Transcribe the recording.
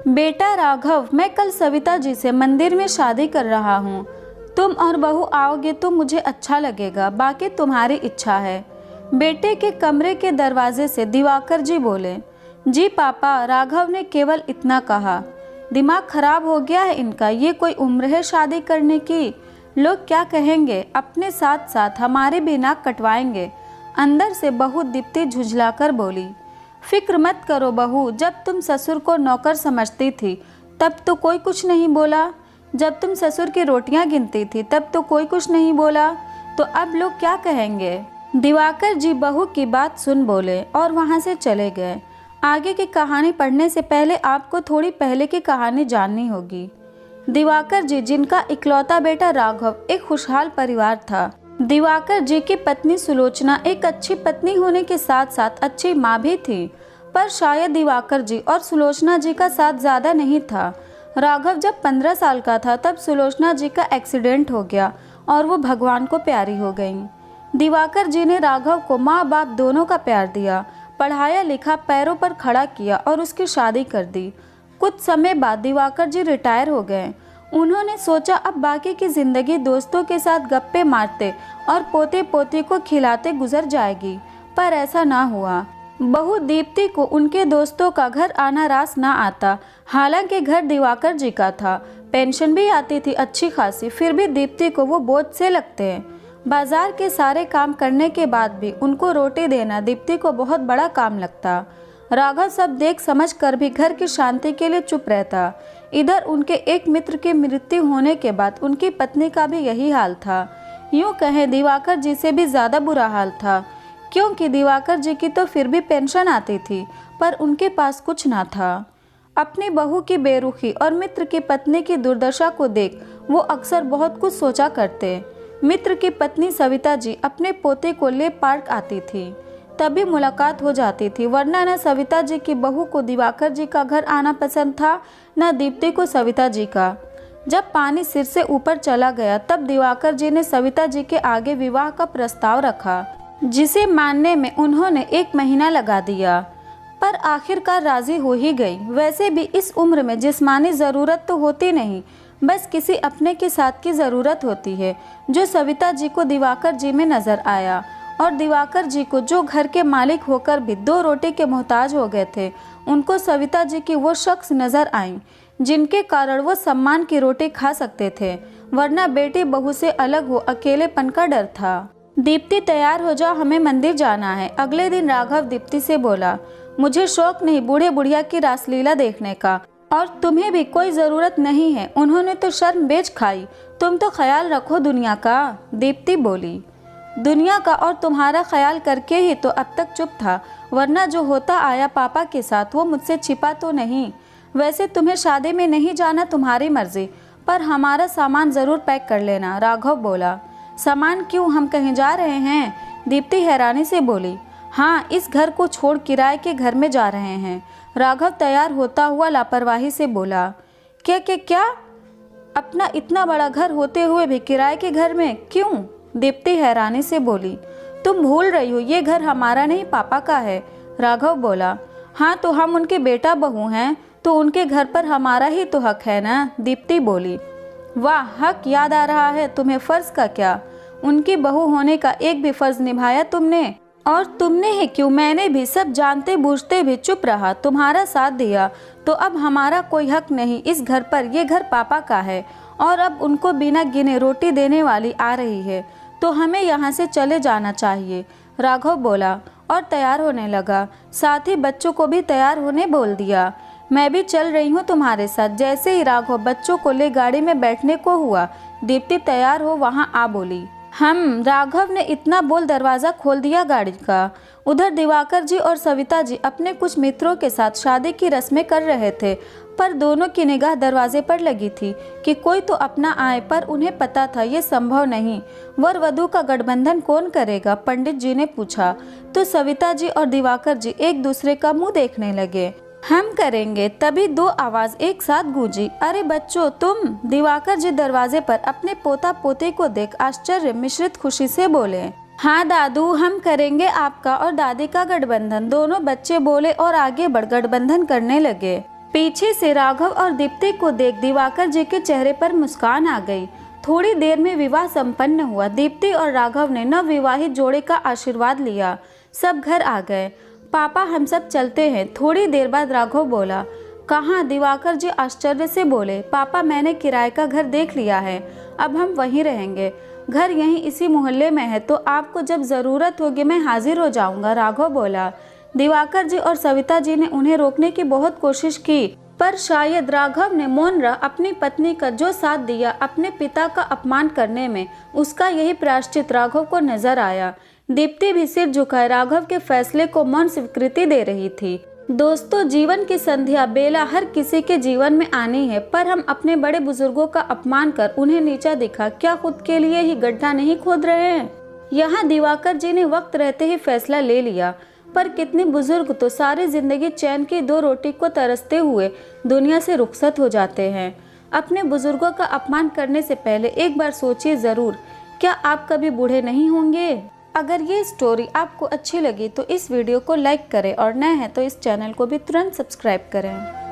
बेटा राघव, मैं कल सविता जी से मंदिर में शादी कर रहा हूँ। तुम और बहू आओगे तो मुझे अच्छा लगेगा, बाकी तुम्हारी इच्छा है। बेटे के कमरे के दरवाजे से दिवाकर जी बोले। जी पापा, राघव ने केवल इतना कहा। दिमाग खराब हो गया है इनका, ये कोई उम्र है शादी करने की? लोग क्या कहेंगे? अपने साथ साथ हमारे भी नाक कटवाएंगे। अंदर से बहू दीप्ति झुझलाकर बोली। फिक्र मत करो बहू, जब तुम ससुर को नौकर समझती थी तब तो कोई कुछ नहीं बोला। जब तुम ससुर की रोटियां गिनती थी तब तो कोई कुछ नहीं बोला, तो अब लोग क्या कहेंगे? दिवाकर जी बहू की बात सुन बोले और वहां से चले गए। आगे की कहानी पढ़ने से पहले आपको थोड़ी पहले की कहानी जाननी होगी। दिवाकर जी, जिनका इकलौता बेटा राघव एक खुशहाल परिवार था। दिवाकर जी की पत्नी सुलोचना एक अच्छी पत्नी होने के साथ साथ अच्छी माँ भी थी, पर शायद दिवाकर जी और सुलोचना जी का साथ ज़्यादा नहीं था। राघव जब 15 साल का था तब सुलोचना जी का एक्सीडेंट हो गया और वो भगवान को प्यारी हो गईं। दिवाकर जी ने राघव को माँ बाप दोनों का प्यार दिया, पढ़ाया लिखा, पैरों पर खड़ा किया और उसकी शादी कर दी। कुछ समय बाद दिवाकर जी रिटायर हो गए। उन्होंने सोचा अब बाकी की ज़िंदगी दोस्तों के साथ गप्पे मारते और पोते पोती को खिलाते गुजर जाएगी, पर ऐसा ना हुआ। बहू दीप्ति को उनके दोस्तों का घर आना रास ना आता। हालांकि घर दिवाकर जी का था, पेंशन भी आती थी अच्छी खासी, फिर भी दीप्ति को वो बोझ से लगते हैं। बाजार के सारे काम करने के बाद भी उनको रोटी देना दीप्ति को बहुत बड़ा काम लगता। राघव सब देख समझ कर भी घर की शांति के लिए चुप रहता। इधर उनके एक मित्र की मृत्यु होने के बाद उनकी पत्नी का भी यही हाल था। यूँ कहें दिवाकर जी से भी ज़्यादा बुरा हाल था, क्योंकि दिवाकर जी की तो फिर भी पेंशन आती थी, पर उनके पास कुछ ना था। अपनी बहू की बेरुखी और मित्र की पत्नी की दुर्दशा को देख वो अक्सर बहुत कुछ सोचा करते। मित्र की पत्नी सविता जी अपने पोते को ले पार्क आती थी, तभी मुलाकात हो जाती थी, वरना न सविता जी की बहू को दिवाकर जी का घर आना पसंद था, न दीप्ति को सविता जी का। जब पानी सिर से ऊपर चला गया तब दिवाकर जी ने सविता जी के आगे विवाह का प्रस्ताव रखा, जिसे मानने में उन्होंने 1 महीना लगा दिया, पर आखिरकार राजी हो ही गई। वैसे भी इस उम्र में जिस्मानी ज़रूरत तो होती नहीं, बस किसी अपने के साथ की ज़रूरत होती है, जो सविता जी को दिवाकर जी में नज़र आया। और दिवाकर जी को, जो घर के मालिक होकर भी 2 रोटी के मोहताज हो गए थे, उनको सविता जी की वो शख्स नज़र आई जिनके कारण वो सम्मान की रोटी खा सकते थे, वरना बेटी बहू से अलग हो अकेलेपन का डर था। दीप्ति तैयार हो जा, हमें मंदिर जाना है। अगले दिन राघव दीप्ति से बोला, मुझे शौक नहीं बूढ़े बुढ़िया की रासलीला देखने का, और तुम्हें भी कोई ज़रूरत नहीं है, उन्होंने तो शर्म बेच खाई, तुम तो ख्याल रखो दुनिया का। दीप्ति बोली, दुनिया का और तुम्हारा ख्याल करके ही तो अब तक चुप था, वरना जो होता आया पापा के साथ वो मुझसे छिपा तो नहीं। वैसे तुम्हें शादी में नहीं जाना तुम्हारी मर्जी, पर हमारा सामान ज़रूर पैक कर लेना। राघव बोला, सामान क्यों, हम कहीं जा रहे हैं? दीप्ति हैरानी से बोली, हाँ, इस घर को छोड़ किराए के घर में जा रहे हैं। राघव तैयार होता हुआ लापरवाही से बोला, क्या? अपना इतना बड़ा घर होते हुए भी किराए के घर में क्यों? दीप्ति हैरानी से बोली, तुम भूल रही हो, ये घर हमारा नहीं पापा का है। राघव बोला, हाँ, तो हम उनके बेटा बहू हैं, तो उनके घर पर हमारा ही तो हक है ना। दीप्ति बोली, वाह, हक याद आ रहा है तुम्हें, फ़र्ज़ का क्या? उनकी बहू होने का एक भी फ़र्ज़ निभाया तुमने? और तुमने ही क्यों? मैंने भी सब जानते बूझते भी चुप रहा, तुम्हारा साथ दिया, तो अब हमारा कोई हक नहीं इस घर पर। ये घर पापा का है और अब उनको बिना गिने रोटी देने वाली आ रही है, तो हमें यहाँ से चले जाना चाहिए। राघव बोला और तैयार होने लगा, साथ ही बच्चों को भी तैयार होने बोल दिया। मैं भी चल रही हूँ तुम्हारे साथ। जैसे ही राघव बच्चों को ले गाड़ी में बैठने को हुआ, दीप्ति तैयार हो वहाँ आ बोली, हम। राघव ने इतना बोल दरवाज़ा खोल दिया गाड़ी का। उधर दिवाकर जी और सविता जी अपने कुछ मित्रों के साथ शादी की रस्में कर रहे थे, पर दोनों की निगाह दरवाजे पर लगी थी कि कोई तो अपना आए, पर उन्हें पता था ये संभव नहीं। वर वधू का गठबंधन कौन करेगा? पंडित जी ने पूछा तो सविता जी और दिवाकर जी एक दूसरे का मुंह देखने लगे। हम करेंगे। तभी 2 आवाज़ एक साथ गूंजी, अरे बच्चों तुम! दिवाकर जी दरवाजे पर अपने पोता पोते को देख आश्चर्य मिश्रित खुशी से बोले, हाँ दादू, हम करेंगे आपका और दादी का गठबंधन। दोनों बच्चे बोले और आगे बढ़ गठबंधन करने लगे। पीछे से राघव और दीप्ति को देख दिवाकर जी के चेहरे पर मुस्कान आ गई। थोड़ी देर में विवाह संपन्न हुआ। दीप्ति और राघव ने नवविवाहित जोड़े का आशीर्वाद लिया। सब घर आ गए। पापा हम सब चलते हैं। थोड़ी देर बाद राघव बोला, कहाँ? दिवाकर जी आश्चर्य से बोले, पापा मैंने किराए का घर देख लिया है, अब हम वहीं रहेंगे। घर यहीं इसी मोहल्ले में है, तो आपको जब ज़रूरत होगी मैं हाजिर हो जाऊंगा, राघव बोला। दिवाकर जी और सविता जी ने उन्हें रोकने की बहुत कोशिश की, पर शायद राघव ने मौन रह अपनी पत्नी का जो साथ दिया अपने पिता का अपमान करने में, उसका यही प्रायश्चित राघव को नजर आया। दीप्ति भी सिर झुकाए राघव के फैसले को मौन स्वीकृति दे रही थी। दोस्तों, जीवन की संध्या बेला हर किसी के जीवन में आनी है, पर हम अपने बड़े बुजुर्गों का अपमान कर उन्हें नीचा दिखा क्या खुद के लिए ही गड्ढा नहीं खोद रहे हैं? यहाँ दिवाकर जी ने वक्त रहते ही फैसला ले लिया, पर कितने बुजुर्ग तो सारी जिंदगी चैन की 2 रोटी को तरसते हुए दुनिया से रुखसत हो जाते हैं। अपने बुजुर्गों का अपमान करने से पहले एक बार सोचिए जरूर, क्या आप कभी बूढ़े नहीं होंगे? अगर ये स्टोरी आपको अच्छी लगी तो इस वीडियो को लाइक करें और नए हैं तो इस चैनल को भी तुरंत सब्सक्राइब करें।